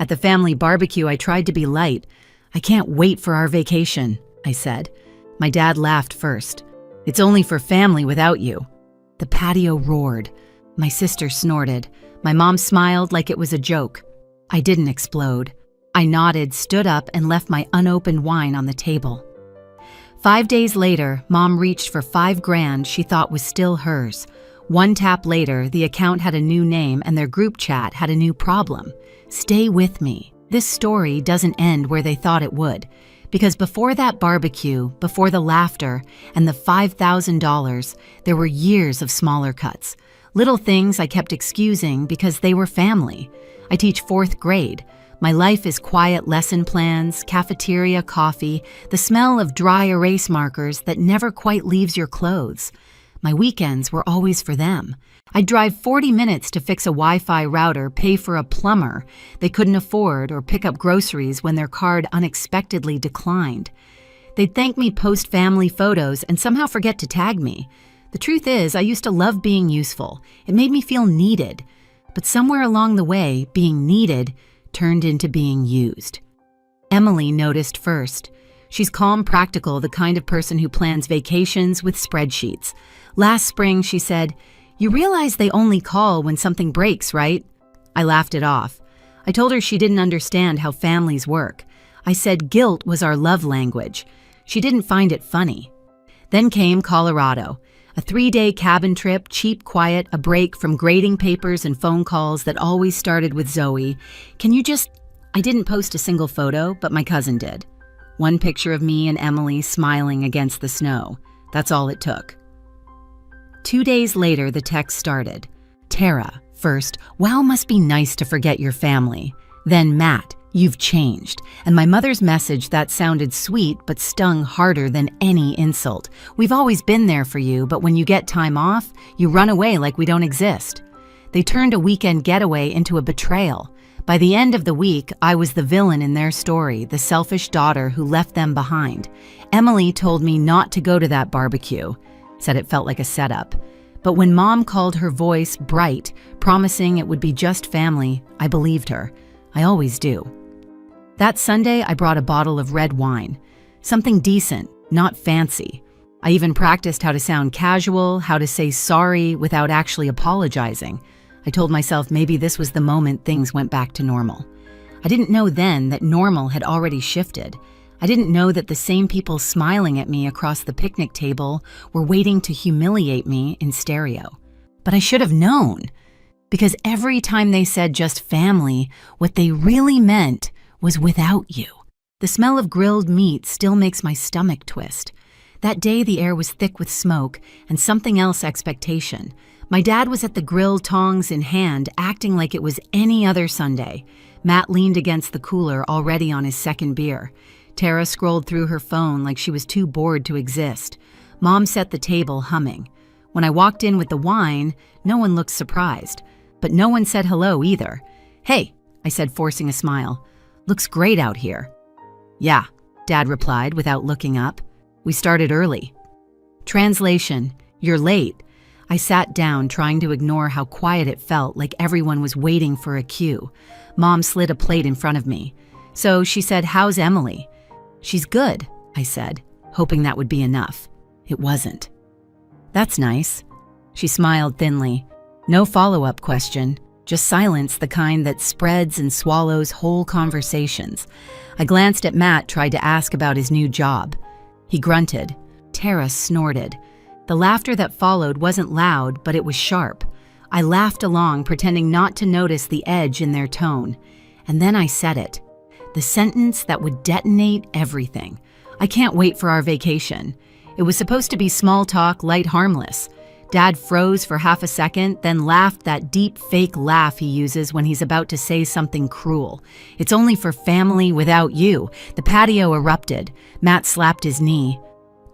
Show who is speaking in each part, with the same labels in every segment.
Speaker 1: At the family barbecue, I tried to be light. "I can't wait for our vacation," I said. My dad laughed first. "It's only for family without you." The patio roared. My sister snorted. My mom smiled like it was a joke. I didn't explode. I nodded, stood up, and left my unopened wine on the table. 5 days later, Mom reached for $5,000 she thought was still hers. One tap later, the account had a new name and their group chat had a new problem. Stay with me. This story doesn't end where they thought it would. Because before that barbecue, before the laughter, and the $5,000, there were years of smaller cuts. Little things I kept excusing because they were family. I teach 4th grade. My life is quiet lesson plans, cafeteria coffee, the smell of dry erase markers that never quite leaves your clothes. My weekends were always for them. I'd drive 40 minutes to fix a Wi-Fi router, pay for a plumber they couldn't afford, or pick up groceries when their card unexpectedly declined. They'd thank me, post family photos, and somehow forget to tag me. The truth is, I used to love being useful. It made me feel needed. But somewhere along the way, being needed turned into being used. Emily noticed first. She's calm, practical, the kind of person who plans vacations with spreadsheets. Last spring, she said, "You realize they only call when something breaks, right?" I laughed it off. I told her she didn't understand how families work. I said guilt was our love language. She didn't find it funny. Then came Colorado. A 3-day cabin trip, cheap, quiet, a break from grading papers and phone calls that always started with Zoe. I didn't post a single photo, but my cousin did. One picture of me and Emily smiling against the snow. That's all it took. 2 days later, the text started. Tara, first, "Wow, must be nice to forget your family." Then Matt, "You've changed." And my mother's message that sounded sweet but stung harder than any insult. "We've always been there for you, but when you get time off, you run away like we don't exist." They turned a weekend getaway into a betrayal. By the end of the week, I was the villain in their story, the selfish daughter who left them behind. Emily told me not to go to that barbecue, said it felt like a setup. But when Mom called her voice bright, promising it would be just family, I believed her. I always do. That Sunday, I brought a bottle of red wine. Something decent, not fancy. I even practiced how to sound casual, how to say sorry without actually apologizing. I told myself maybe this was the moment things went back to normal. I didn't know then that normal had already shifted. I didn't know that the same people smiling at me across the picnic table were waiting to humiliate me in stereo. But I should have known, because every time they said just family, what they really meant was without you. The smell of grilled meat still makes my stomach twist. That day the air was thick with smoke and something else expectation. My dad was at the grill, tongs in hand, acting like it was any other Sunday. Matt leaned against the cooler, already on his second beer. Tara scrolled through her phone like she was too bored to exist. Mom set the table, humming. When I walked in with the wine, no one looked surprised. But no one said hello either. "Hey," I said, forcing a smile. "Looks great out here." "Yeah," Dad replied without looking up. "We started early." Translation: "You're late." I sat down, trying to ignore how quiet it felt, like everyone was waiting for a cue. Mom slid a plate in front of me. So she said, "How's Emily?" "She's good," I said, hoping that would be enough. It wasn't. "That's nice." She smiled thinly. No follow-up question, just silence, the kind that spreads and swallows whole conversations. I glanced at Matt, tried to ask about his new job. He grunted. Tara snorted. The laughter that followed wasn't loud, but it was sharp. I laughed along, pretending not to notice the edge in their tone. And then I said it. The sentence that would detonate everything. "I can't wait for our vacation." It was supposed to be small talk, light, harmless. Dad froze for half a second, then laughed that deep, fake laugh he uses when he's about to say something cruel. "It's only for family without you." The patio erupted. Matt slapped his knee.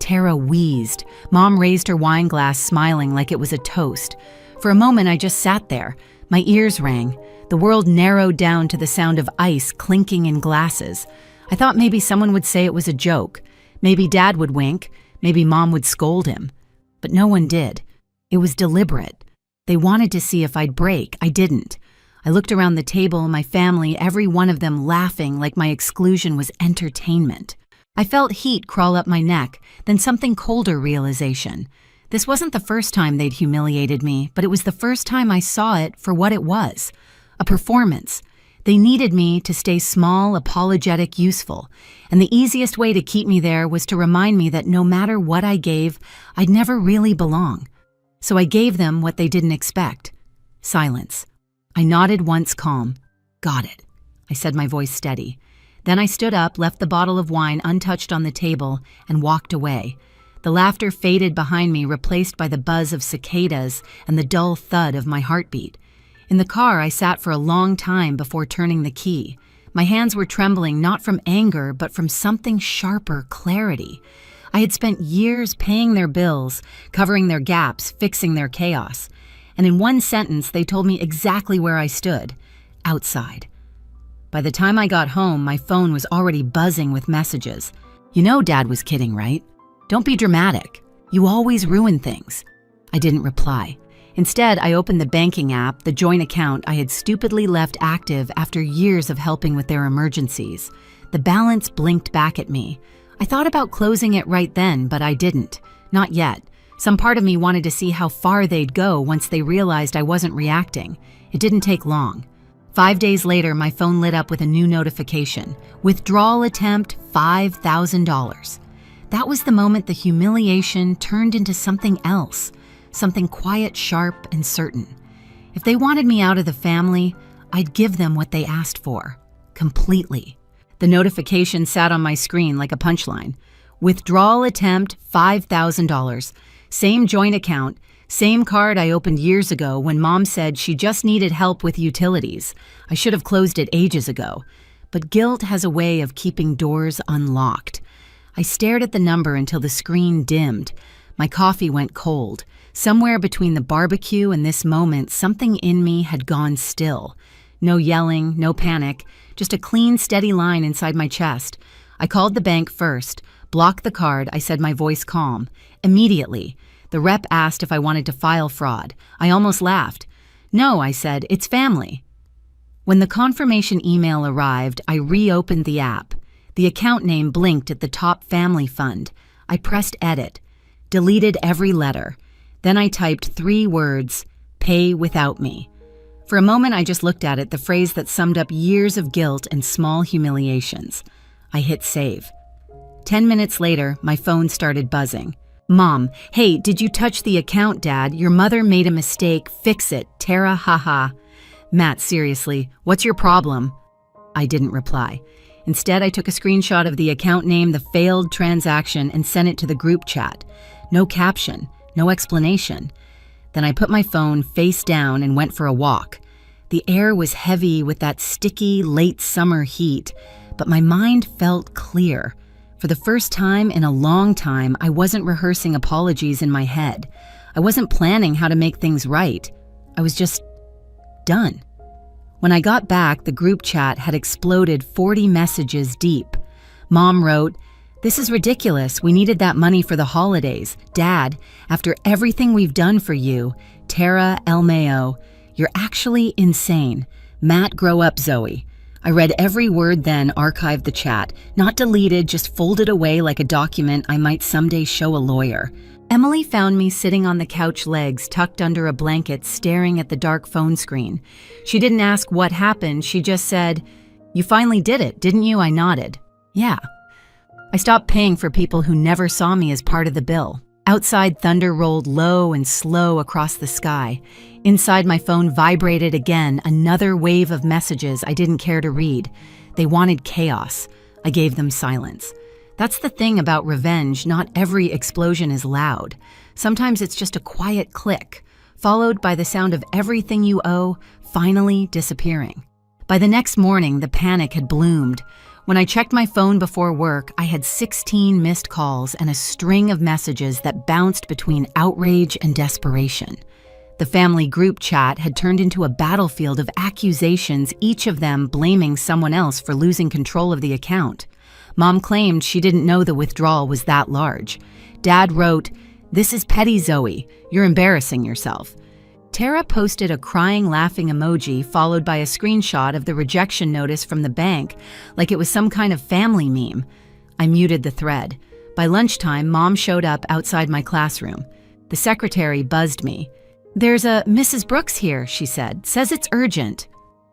Speaker 1: Tara wheezed. Mom raised her wine glass, smiling like it was a toast. For a moment, I just sat there. My ears rang. The world narrowed down to the sound of ice clinking in glasses. I thought maybe someone would say it was a joke. Maybe Dad would wink. Maybe Mom would scold him. But no one did. It was deliberate. They wanted to see if I'd break. I didn't. I looked around the table, my family, every one of them laughing like my exclusion was entertainment. I felt heat crawl up my neck, then something colder realization. This wasn't the first time they'd humiliated me, but it was the first time I saw it for what it was. A performance. They needed me to stay small, apologetic, useful, and the easiest way to keep me there was to remind me that no matter what I gave, I'd never really belong. So I gave them what they didn't expect. Silence. I nodded once, calm. Got it, I said, my voice steady. Then I stood up, left the bottle of wine untouched on the table, and walked away. The laughter faded behind me, replaced by the buzz of cicadas and the dull thud of my heartbeat. In the car, I sat for a long time before turning the key. My hands were trembling not from anger, but from something sharper, clarity. I had spent years paying their bills, covering their gaps, fixing their chaos. And in one sentence, they told me exactly where I stood. Outside. By the time I got home, my phone was already buzzing with messages. You know Dad was kidding, right? Don't be dramatic. You always ruin things. I didn't reply. Instead, I opened the banking app, the joint account I had stupidly left active after years of helping with their emergencies. The balance blinked back at me. I thought about closing it right then, but I didn't. Not yet. Some part of me wanted to see how far they'd go once they realized I wasn't reacting. It didn't take long. 5 days later, my phone lit up with a new notification. Withdrawal attempt, $5,000. That was the moment the humiliation turned into something else. Something quiet, sharp, and certain. If they wanted me out of the family, I'd give them what they asked for. Completely. The notification sat on my screen like a punchline. Withdrawal attempt, $5,000. Same joint account, same card I opened years ago when Mom said she just needed help with utilities. I should have closed it ages ago. But guilt has a way of keeping doors unlocked. I stared at the number until the screen dimmed. My coffee went cold. Somewhere between the barbecue and this moment, something in me had gone still. No yelling, no panic, just a clean, steady line inside my chest. I called the bank first, blocked the card, I said, my voice calm. Immediately, the rep asked if I wanted to file fraud. I almost laughed. No, I said, it's family. When the confirmation email arrived, I reopened the app. The account name blinked at the top, Family Fund. I pressed edit, deleted every letter. Then I typed 3 words, pay without me. For a moment, I just looked at it, the phrase that summed up years of guilt and small humiliations. I hit save. 10 minutes later, my phone started buzzing. Mom, hey, did you touch the account, Dad? Your mother made a mistake. Fix it. Tara, haha. Matt, seriously, what's your problem? I didn't reply. Instead, I took a screenshot of the account name, the failed transaction, and sent it to the group chat. No caption. No explanation. Then I put my phone face down and went for a walk. The air was heavy with that sticky, late summer heat, but my mind felt clear. For the first time in a long time, I wasn't rehearsing apologies in my head. I wasn't planning how to make things right. I was just done. When I got back, the group chat had exploded 40 messages deep. Mom wrote, "This is ridiculous. We needed that money for the holidays. Dad, after everything we've done for you, Tara LMAO, you're actually insane. Matt, grow up, Zoe." I read every word, then archived the chat. Not deleted, just folded away like a document I might someday show a lawyer. Emily found me sitting on the couch, legs tucked under a blanket, staring at the dark phone screen. She didn't ask what happened. She just said, "You finally did it, didn't you?" I nodded. "Yeah." I stopped paying for people who never saw me as part of the bill. Outside, thunder rolled low and slow across the sky. Inside, my phone vibrated again, another wave of messages I didn't care to read. They wanted chaos. I gave them silence. That's the thing about revenge. Not every explosion is loud. Sometimes it's just a quiet click, followed by the sound of everything you owe finally disappearing. By the next morning, the panic had bloomed. When I checked my phone before work, I had 16 missed calls and a string of messages that bounced between outrage and desperation. The family group chat had turned into a battlefield of accusations, each of them blaming someone else for losing control of the account. Mom claimed she didn't know the withdrawal was that large. Dad wrote, "This is petty, Zoe. You're embarrassing yourself." Tara posted a crying, laughing emoji followed by a screenshot of the rejection notice from the bank, like it was some kind of family meme. I muted the thread. By lunchtime, Mom showed up outside my classroom. The secretary buzzed me. "There's a Mrs. Brooks here," she said. "Says it's urgent."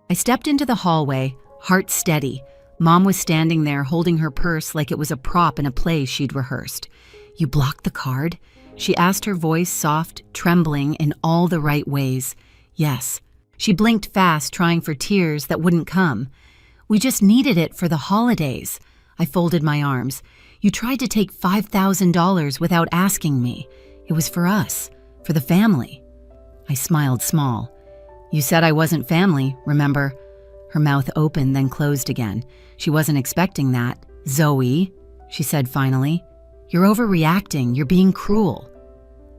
Speaker 1: I stepped into the hallway, heart steady. Mom was standing there holding her purse like it was a prop in a play she'd rehearsed. "You blocked the card?" She asked, her voice soft, trembling in all the right ways. "Yes." She blinked fast, trying for tears that wouldn't come. "We just needed it for the holidays." I folded my arms. "You tried to take $5,000 without asking me. It was for us, for the family." I smiled small. "You said I wasn't family, remember?" Her mouth opened, then closed again. She wasn't expecting that. "Zoe," she said finally, "you're overreacting. You're being cruel."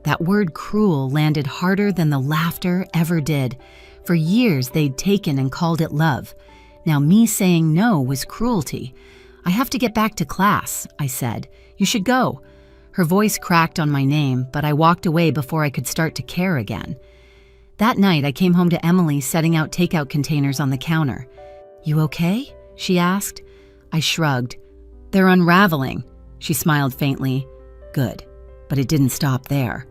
Speaker 1: That word cruel landed harder than the laughter ever did. For years, they'd taken and called it love. Now me saying no was cruelty. "I have to get back to class," I said. "You should go." Her voice cracked on my name, but I walked away before I could start to care again. That night, I came home to Emily setting out takeout containers on the counter. "You okay?" she asked. I shrugged. "They're unraveling." She smiled faintly. "Good." But it didn't stop there.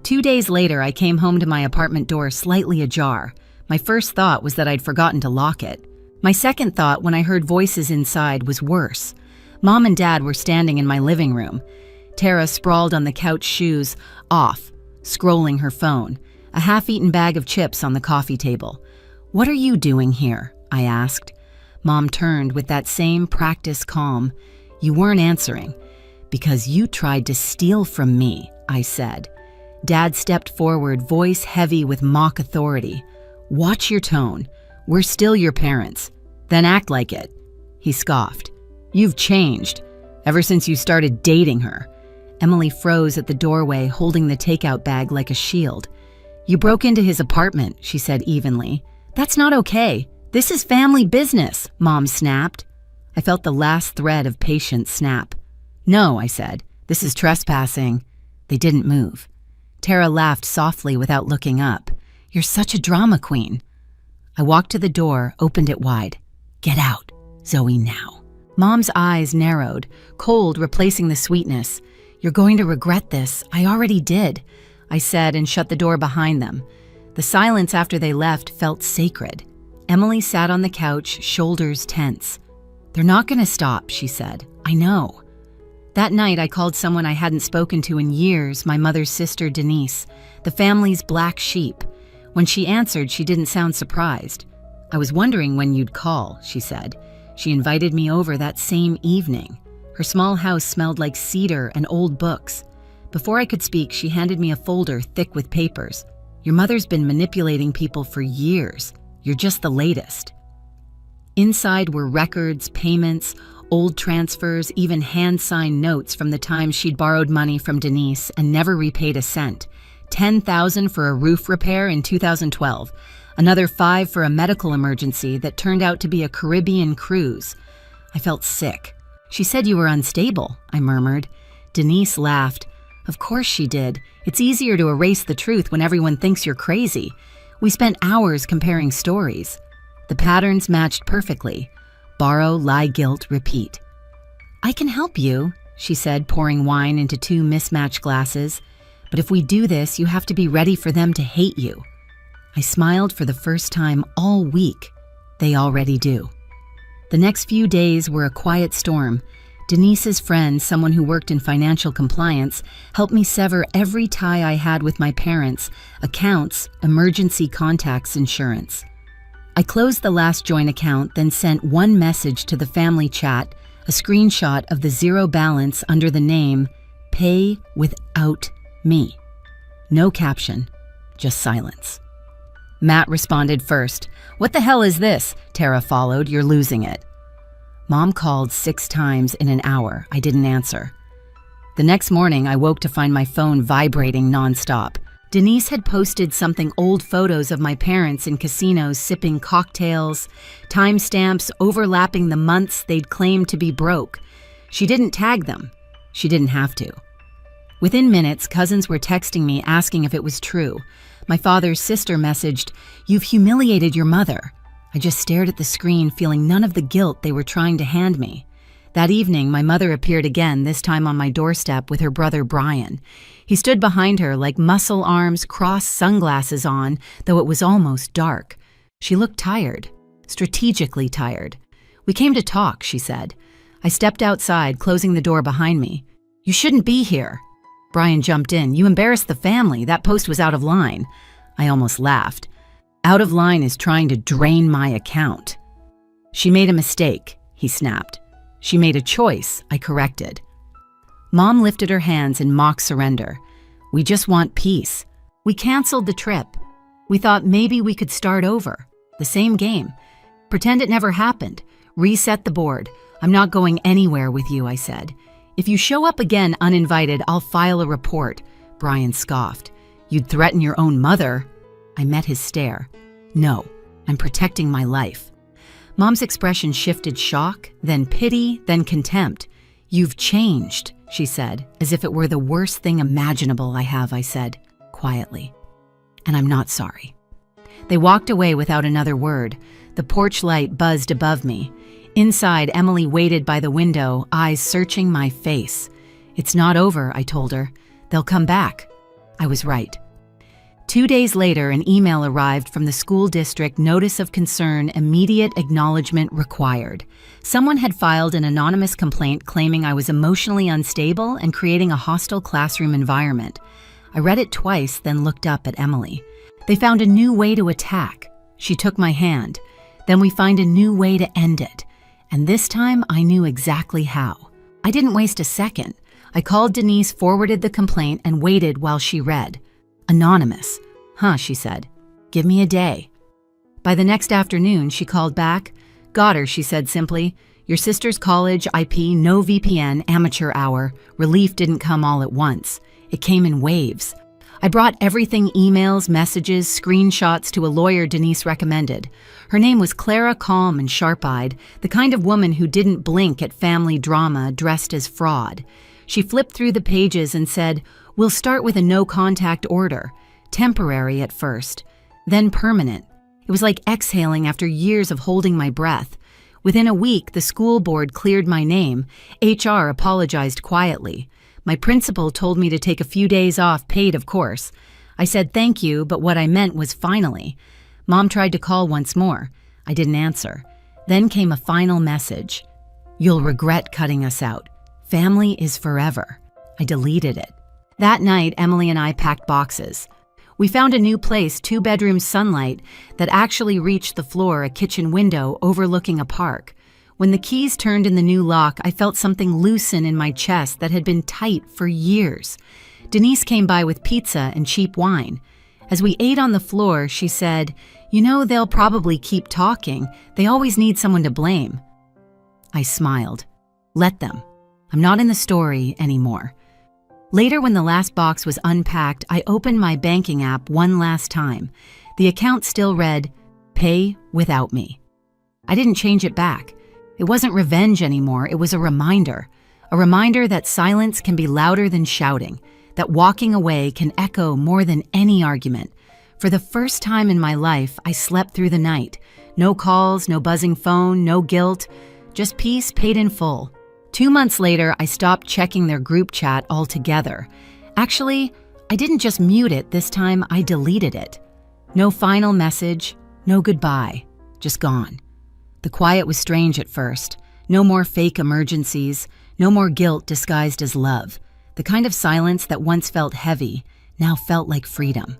Speaker 1: 2 days later, I came home to my apartment door slightly ajar. My first thought was that I'd forgotten to lock it. My second thought, when I heard voices inside, was worse. Mom and Dad were standing in my living room. Tara sprawled on the couch, shoes off, scrolling her phone, a half-eaten bag of chips on the coffee table. "What are you doing here?" I asked. Mom turned with that same practice calm. "You weren't answering." "Because you tried to steal from me," I said. Dad stepped forward, voice heavy with mock authority. "Watch your tone. We're still your parents. Then act like it." He scoffed. "You've changed. Ever since you started dating her." Emily froze at the doorway, holding the takeout bag like a shield. "You broke into his apartment," she said evenly. "That's not okay. This is family business," Mom snapped. I felt the last thread of patience snap. "No," I said. "This is trespassing." They didn't move. Tara laughed softly without looking up. "You're such a drama queen." I walked to the door, opened it wide. "Get out, Zoe, now." Mom's eyes narrowed, cold replacing the sweetness. "You're going to regret this. I already did," I said and shut the door behind them. The silence after they left felt sacred. Emily sat on the couch, shoulders tense. "They're not going to stop," she said. "I know." That night, I called someone I hadn't spoken to in years, my mother's sister, Denise, the family's black sheep. When she answered, she didn't sound surprised. "I was wondering when you'd call," she said. She invited me over that same evening. Her small house smelled like cedar and old books. Before I could speak, she handed me a folder thick with papers. "Your mother's been manipulating people for years. You're just the latest." Inside were records, payments, old transfers, even hand-signed notes from the time she'd borrowed money from Denise and never repaid a cent. $10,000 for a roof repair in 2012. Another $5,000 for a medical emergency that turned out to be a Caribbean cruise. I felt sick. "She said you were unstable," I murmured. Denise laughed. "Of course she did. It's easier to erase the truth when everyone thinks you're crazy." We spent hours comparing stories. The patterns matched perfectly. Borrow, lie, guilt, repeat. "I can help you," she said, pouring wine into 2 mismatched glasses. "But if we do this, you have to be ready for them to hate you." I smiled for the first time all week. They already do. The next few days were a quiet storm. Denise's friend, someone who worked in financial compliance, helped me sever every tie I had with my parents, accounts, emergency contacts, insurance. I closed the last joint account, then sent one message to the family chat, a screenshot of the zero balance under the name, "Pay without me." No caption, just silence. Matt responded first. "What the hell is this?" Tara followed. "You're losing it." Mom called 6 times in an hour. I didn't answer. The next morning, I woke to find my phone vibrating nonstop. Denise had posted something old photos of my parents in casinos sipping cocktails, timestamps overlapping the months they'd claimed to be broke. She didn't tag them. She didn't have to. Within minutes, cousins were texting me asking if it was true. My father's sister messaged, "You've humiliated your mother." I just stared at the screen, feeling none of the guilt they were trying to hand me. That evening, my mother appeared again, this time on my doorstep with her brother Brian. He stood behind her like muscle arms, crossed sunglasses on, though it was almost dark. She looked tired, strategically tired. "We came to talk," she said. I stepped outside, closing the door behind me. "You shouldn't be here." Brian jumped in. "You embarrassed the family. That post was out of line." I almost laughed. "Out of line is trying to drain my account." "She made a mistake," he snapped. "She made a choice," I corrected. Mom lifted her hands in mock surrender. "We just want peace." We canceled the trip. We thought maybe we could start over. The same game. Pretend it never happened. Reset the board. "I'm not going anywhere with you," I said. "If you show up again uninvited, I'll file a report." Brian scoffed. "You'd threaten your own mother?" I met his stare. "No, I'm protecting my life." Mom's expression shifted shock, then pity, then contempt. "You've changed," she said, as if it were the worst thing imaginable I said, quietly. "And I'm not sorry." They walked away without another word. The porch light buzzed above me. Inside, Emily waited by the window, eyes searching my face. "It's not over," I told her. "They'll come back." I was right. 2 days later, an email arrived from the school district, notice of concern, immediate acknowledgement required. Someone had filed an anonymous complaint claiming I was emotionally unstable and creating a hostile classroom environment. I read it twice, then looked up at Emily. "They found a new way to attack." She took my hand. "Then we find a new way to end it." And this time, I knew exactly how. I didn't waste a second. I called Denise, forwarded the complaint, and waited while she read. "Anonymous." "Huh," she said. "Give me a day." By the next afternoon, she called back. "Got her," she said simply. "Your sister's college IP, no VPN, amateur hour. Relief didn't come all at once. It came in waves." I brought everything, emails, messages, screenshots, to a lawyer Denise recommended. Her name was Clara, calm and sharp-eyed, the kind of woman who didn't blink at family drama dressed as fraud. She flipped through the pages and said, "We'll start with a no-contact order. Temporary at first, then permanent." It was like exhaling after years of holding my breath. Within a week, the school board cleared my name. HR apologized quietly. My principal told me to take a few days off, paid of course. I said thank you, but what I meant was finally. Mom tried to call once more. I didn't answer. Then came a final message. "You'll regret cutting us out. Family is forever." I deleted it. That night, Emily and I packed boxes. We found a new place, 2 bedrooms, sunlight, that actually reached the floor, a kitchen window overlooking a park. When the keys turned in the new lock, I felt something loosen in my chest that had been tight for years. Denise came by with pizza and cheap wine. As we ate on the floor, she said, "You know, they'll probably keep talking. They always need someone to blame." I smiled. Let them. I'm not in the story anymore. Later, when the last box was unpacked, I opened my banking app one last time. The account still read, "Pay without me." I didn't change it back. It wasn't revenge anymore, it was a reminder that silence can be louder than shouting, that walking away can echo more than any argument. For the first time in my life, I slept through the night. No calls, no buzzing phone, no guilt, just peace paid in full. 2 months later, I stopped checking their group chat altogether. Actually, I didn't just mute it, this time I deleted it. No final message, no goodbye, just gone. The quiet was strange at first. No more fake emergencies, no more guilt disguised as love. The kind of silence that once felt heavy now felt like freedom.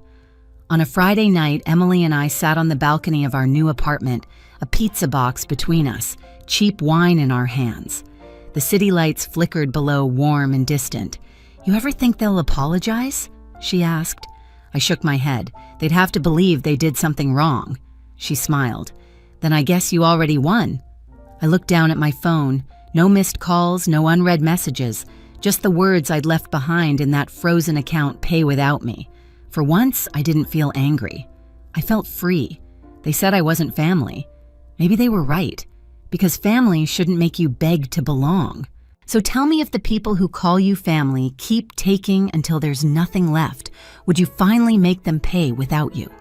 Speaker 1: On a Friday night, Emily and I sat on the balcony of our new apartment, a pizza box between us, cheap wine in our hands. The city lights flickered below, warm and distant. "You ever think they'll apologize?" she asked. I shook my head. "They'd have to believe they did something wrong." She smiled. "Then I guess you already won." I looked down at my phone. No missed calls, no unread messages, just the words I'd left behind in that frozen account, "Pay without me." For once, I didn't feel angry. I felt free. They said I wasn't family. Maybe they were right, because family shouldn't make you beg to belong. So tell me, if the people who call you family keep taking until there's nothing left, would you finally make them pay without you?